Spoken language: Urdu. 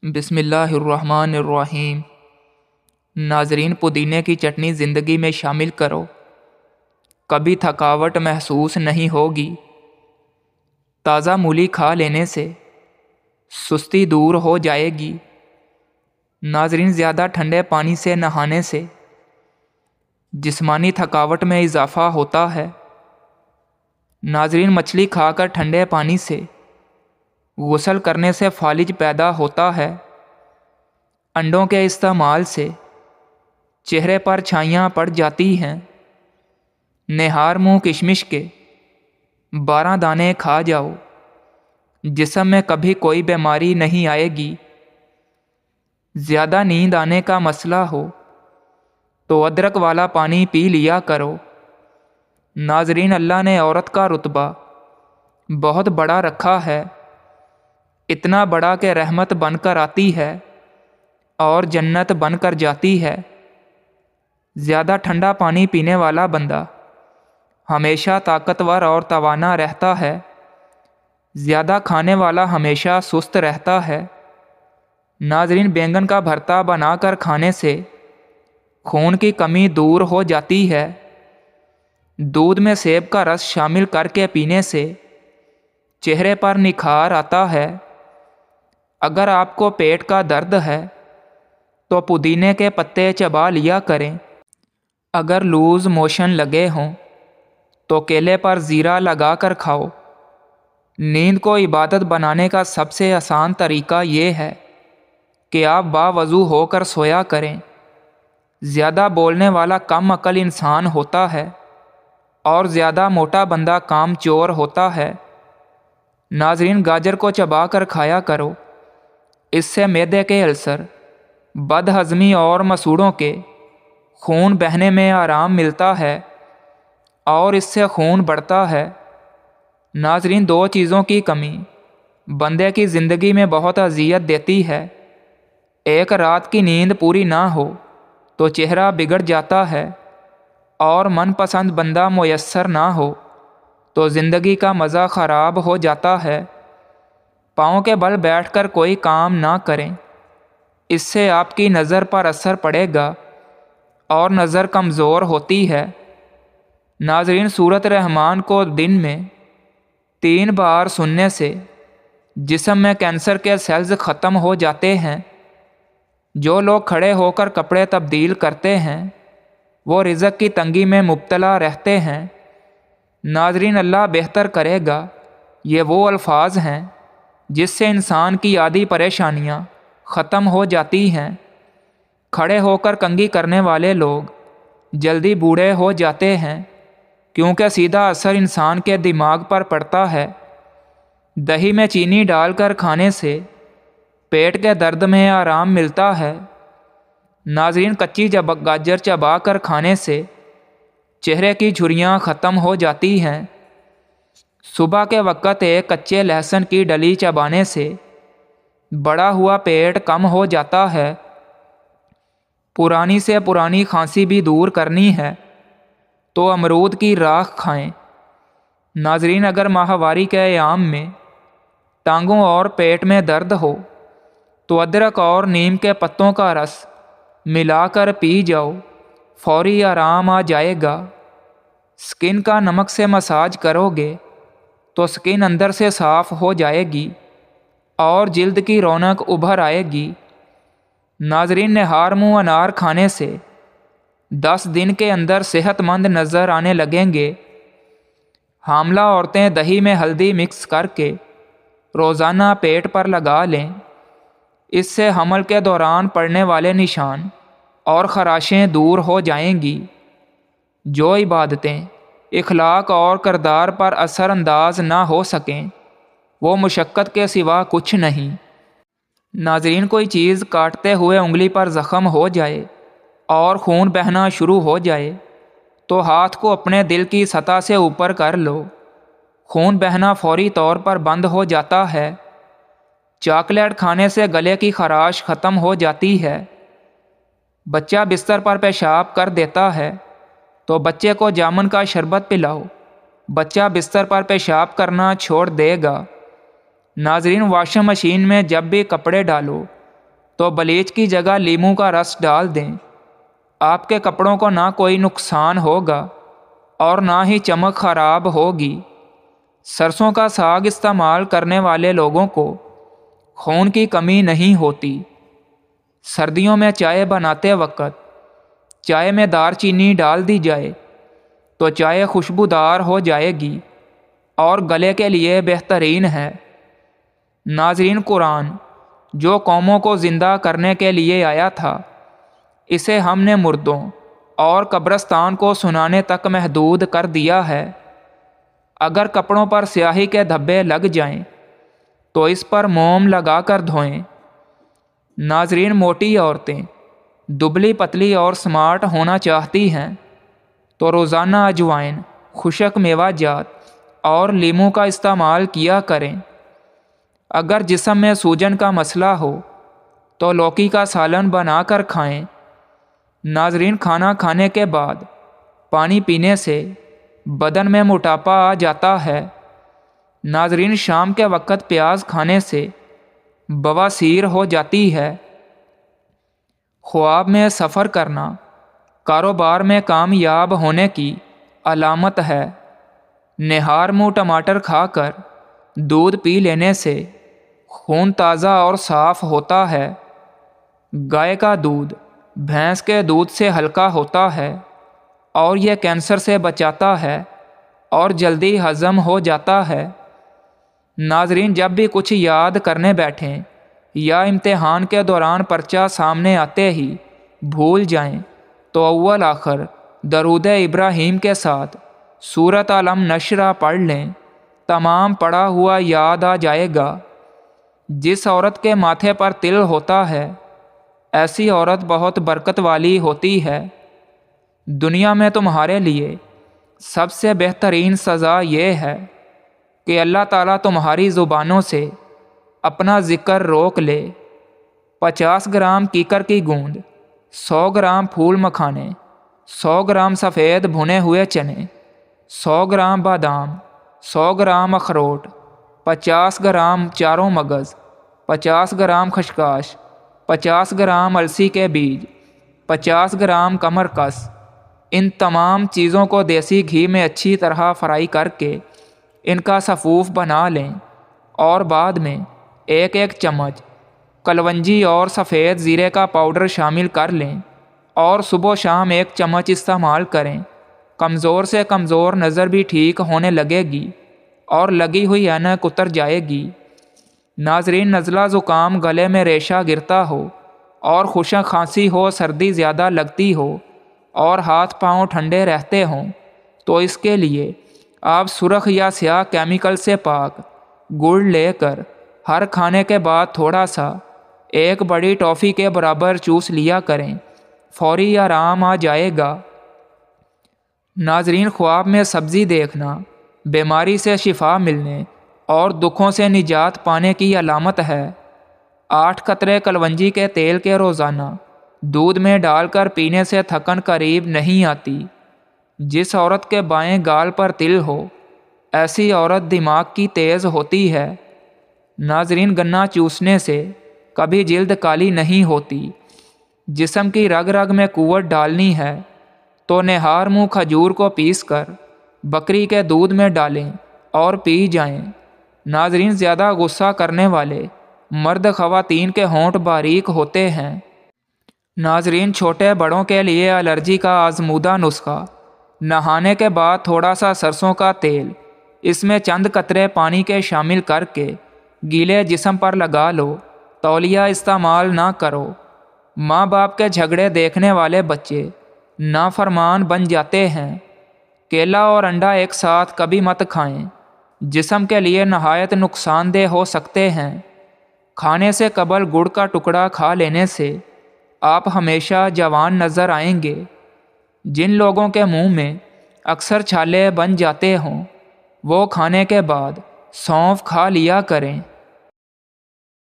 بسم اللہ الرحمن الرحیم۔ ناظرین، پودینے کی چٹنی زندگی میں شامل کرو، کبھی تھکاوٹ محسوس نہیں ہوگی۔ تازہ مولی کھا لینے سے سستی دور ہو جائے گی۔ ناظرین، زیادہ ٹھنڈے پانی سے نہانے سے جسمانی تھکاوٹ میں اضافہ ہوتا ہے۔ ناظرین، مچھلی کھا کر ٹھنڈے پانی سے غسل کرنے سے فالج پیدا ہوتا ہے۔ انڈوں کے استعمال سے چہرے پر چھائیاں پڑ جاتی ہیں۔ نہار منہ کشمش کے 12 دانے کھا جاؤ، جسم میں کبھی کوئی بیماری نہیں آئے گی۔ زیادہ نیند آنے کا مسئلہ ہو تو ادرک والا پانی پی لیا کرو۔ ناظرین، اللہ نے عورت کا رتبہ بہت بڑا رکھا ہے، اتنا بڑا کہ رحمت بن کر آتی ہے اور جنت بن کر جاتی ہے۔ زیادہ ٹھنڈا پانی پینے والا بندہ ہمیشہ طاقتور اور توانا رہتا ہے۔ زیادہ کھانے والا ہمیشہ سست رہتا ہے۔ ناظرین، بینگن کا بھرتا بنا کر کھانے سے خون کی کمی دور ہو جاتی ہے۔ دودھ میں سیب کا رس شامل کر کے پینے سے چہرے پر نکھار آتا ہے۔ اگر آپ کو پیٹ کا درد ہے تو پودینے کے پتے چبا لیا کریں۔ اگر لوز موشن لگے ہوں تو کیلے پر زیرہ لگا کر کھاؤ۔ نیند کو عبادت بنانے کا سب سے آسان طریقہ یہ ہے کہ آپ باوضو ہو کر سویا کریں۔ زیادہ بولنے والا کم عقل انسان ہوتا ہے اور زیادہ موٹا بندہ کام چور ہوتا ہے۔ ناظرین، گاجر کو چبا کر کھایا کرو، اس سے معدے کے السر، بد ہضمی اور مسوڑوں کے خون بہنے میں آرام ملتا ہے اور اس سے خون بڑھتا ہے۔ ناظرین، 2 چیزوں کی کمی بندے کی زندگی میں بہت اذیت دیتی ہے۔ ایک، رات کی نیند پوری نہ ہو تو چہرہ بگڑ جاتا ہے، اور من پسند بندہ میسر نہ ہو تو زندگی کا مزہ خراب ہو جاتا ہے۔ پاؤں کے بل بیٹھ کر کوئی کام نہ کریں، اس سے آپ کی نظر پر اثر پڑے گا اور نظر کمزور ہوتی ہے۔ ناظرین، سورۃ رحمان کو دن میں 3 بار سننے سے جسم میں کینسر کے سیلز ختم ہو جاتے ہیں۔ جو لوگ کھڑے ہو کر کپڑے تبدیل کرتے ہیں وہ رزق کی تنگی میں مبتلا رہتے ہیں۔ ناظرین، اللہ بہتر کرے گا، یہ وہ الفاظ ہیں جس سے انسان کی آدھی پریشانیاں ختم ہو جاتی ہیں۔ کھڑے ہو کر کنگھی کرنے والے لوگ جلدی بوڑھے ہو جاتے ہیں، کیونکہ سیدھا اثر انسان کے دماغ پر پڑتا ہے۔ دہی میں چینی ڈال کر کھانے سے پیٹ کے درد میں آرام ملتا ہے۔ ناظرین، کچی گاجر چبا کر کھانے سے چہرے کی جھریاں ختم ہو جاتی ہیں۔ صبح کے وقت ایک کچے لہسن کی ڈلی چبانے سے بڑا ہوا پیٹ کم ہو جاتا ہے۔ پرانی سے پرانی کھانسی بھی دور کرنی ہے تو امرود کی راکھ کھائیں۔ ناظرین، اگر ماہواری کے ایام میں ٹانگوں اور پیٹ میں درد ہو تو ادرک اور نیم کے پتوں کا رس ملا کر پی جاؤ، فوری آرام آ جائے گا۔ سکن کا نمک سے مساج کرو گے تو سکن اندر سے صاف ہو جائے گی اور جلد کی رونق ابھر آئے گی۔ ناظرین، نہار منہ انار کھانے سے 10 دن کے اندر صحت مند نظر آنے لگیں گے۔ حاملہ عورتیں دہی میں ہلدی مکس کر کے روزانہ پیٹ پر لگا لیں، اس سے حمل کے دوران پڑنے والے نشان اور خراشیں دور ہو جائیں گی۔ جو عبادتیں اخلاق اور کردار پر اثر انداز نہ ہو سکیں وہ مشقت کے سوا کچھ نہیں۔ ناظرین، کوئی چیز کاٹتے ہوئے انگلی پر زخم ہو جائے اور خون بہنا شروع ہو جائے تو ہاتھ کو اپنے دل کی سطح سے اوپر کر لو، خون بہنا فوری طور پر بند ہو جاتا ہے۔ چاکلیٹ کھانے سے گلے کی خراش ختم ہو جاتی ہے۔ بچہ بستر پر پیشاب کر دیتا ہے تو بچے کو جامن کا شربت پلاؤ، بچہ بستر پر پیشاب کرنا چھوڑ دے گا۔ ناظرین، واشنگ مشین میں جب بھی کپڑے ڈالو تو بلیچ کی جگہ لیموں کا رس ڈال دیں۔ آپ کے کپڑوں کو نہ کوئی نقصان ہوگا اور نہ ہی چمک خراب ہوگی۔ سرسوں کا ساگ استعمال کرنے والے لوگوں کو خون کی کمی نہیں ہوتی۔ سردیوں میں چائے بناتے وقت چائے میں دار چینی ڈال دی جائے تو چائے خوشبودار ہو جائے گی اور گلے کے لیے بہترین ہے۔ ناظرین، قرآن جو قوموں کو زندہ کرنے کے لیے آیا تھا، اسے ہم نے مردوں اور قبرستان کو سنانے تک محدود کر دیا ہے۔ اگر کپڑوں پر سیاہی کے دھبے لگ جائیں تو اس پر موم لگا کر دھوئیں۔ ناظرین، موٹی عورتیں دبلی پتلی اور سمارٹ ہونا چاہتی ہیں تو روزانہ اجوائن، خشک میوہ جات اور لیموں کا استعمال کیا کریں۔ اگر جسم میں سوجن کا مسئلہ ہو تو لوکی کا سالن بنا کر کھائیں۔ ناظرین، کھانا کھانے کے بعد پانی پینے سے بدن میں موٹاپا آ جاتا ہے۔ ناظرین، شام کے وقت پیاز کھانے سے بواسیر ہو جاتی ہے۔ خواب میں سفر کرنا کاروبار میں کامیاب ہونے کی علامت ہے۔ نہار منہ ٹماٹر کھا کر دودھ پی لینے سے خون تازہ اور صاف ہوتا ہے۔ گائے کا دودھ بھینس کے دودھ سے ہلکا ہوتا ہے اور یہ کینسر سے بچاتا ہے اور جلدی ہضم ہو جاتا ہے۔ ناظرین، جب بھی کچھ یاد کرنے بیٹھیں یا امتحان کے دوران پرچہ سامنے آتے ہی بھول جائیں تو اول آخر درود ابراہیم کے ساتھ سورۃ علم نشرہ پڑھ لیں۔ تمام پڑھا ہوا یاد آ جائے گا۔ جس عورت کے ماتھے پر تل ہوتا ہے، ایسی عورت بہت برکت والی ہوتی ہے۔ دنیا میں تمہارے لیے سب سے بہترین سزا یہ ہے کہ اللہ تعالیٰ تمہاری زبانوں سے اپنا ذکر روک لے۔ 50 گرام کیکر کی گوند، 100 گرام پھول مکھانے، 100 گرام سفید بھنے ہوئے چنے، 100 گرام بادام، 100 گرام اخروٹ، 50 گرام چاروں مغز، 50 گرام خشخاش، 50 گرام السی کے بیج، 50 گرام کمر کس۔ ان تمام چیزوں کو دیسی گھی میں اچھی طرح فرائی کر کے ان کا سفوف بنا لیں اور بعد میں ایک چمچ کلونجی اور سفید زیرے کا پاؤڈر شامل کر لیں اور صبح و شام 1 چمچ استعمال کریں۔ کمزور سے کمزور نظر بھی ٹھیک ہونے لگے گی اور لگی ہوئی اینک اتر جائے گی۔ ناظرین، نزلہ زکام، گلے میں ریشہ گرتا ہو اور خشک کھانسی ہو، سردی زیادہ لگتی ہو اور ہاتھ پاؤں ٹھنڈے رہتے ہوں تو اس کے لیے آپ سرخ یا سیاہ کیمیکل سے پاک گڑ لے کر ہر کھانے کے بعد تھوڑا سا 1 بڑی ٹافی کے برابر چوس لیا کریں، فوری آرام آ جائے گا۔ ناظرین، خواب میں سبزی دیکھنا بیماری سے شفا ملنے اور دکھوں سے نجات پانے کی علامت ہے۔ 8 قطرے کلونجی کے تیل کے روزانہ دودھ میں ڈال کر پینے سے تھکن قریب نہیں آتی۔ جس عورت کے بائیں گال پر تل ہو، ایسی عورت دماغ کی تیز ہوتی ہے۔ ناظرین، گنا چوسنے سے کبھی جلد کالی نہیں ہوتی۔ جسم کی رگ رگ میں قوت ڈالنی ہے تو نہار منہ کھجور کو پیس کر بکری کے دودھ میں ڈالیں اور پی جائیں۔ ناظرین، زیادہ غصہ کرنے والے مرد خواتین کے ہونٹ باریک ہوتے ہیں۔ ناظرین، چھوٹے بڑوں کے لیے الرجی کا آزمودہ نسخہ: نہانے کے بعد تھوڑا سا سرسوں کا تیل، اس میں چند قطرے پانی کے شامل کر کے گیلے جسم پر لگا لو۔ تولیہ استعمال نہ کرو۔ ماں باپ کے جھگڑے دیکھنے والے بچے نافرمان بن جاتے ہیں۔ کیلا اور انڈا ایک ساتھ کبھی مت کھائیں، جسم کے لیے نہایت نقصان دہ ہو سکتے ہیں۔ کھانے سے قبل گڑ کا ٹکڑا کھا لینے سے آپ ہمیشہ جوان نظر آئیں گے۔ جن لوگوں کے منہ میں اکثر چھالے بن جاتے ہوں وہ کھانے کے بعد سونف کھا لیا کریں۔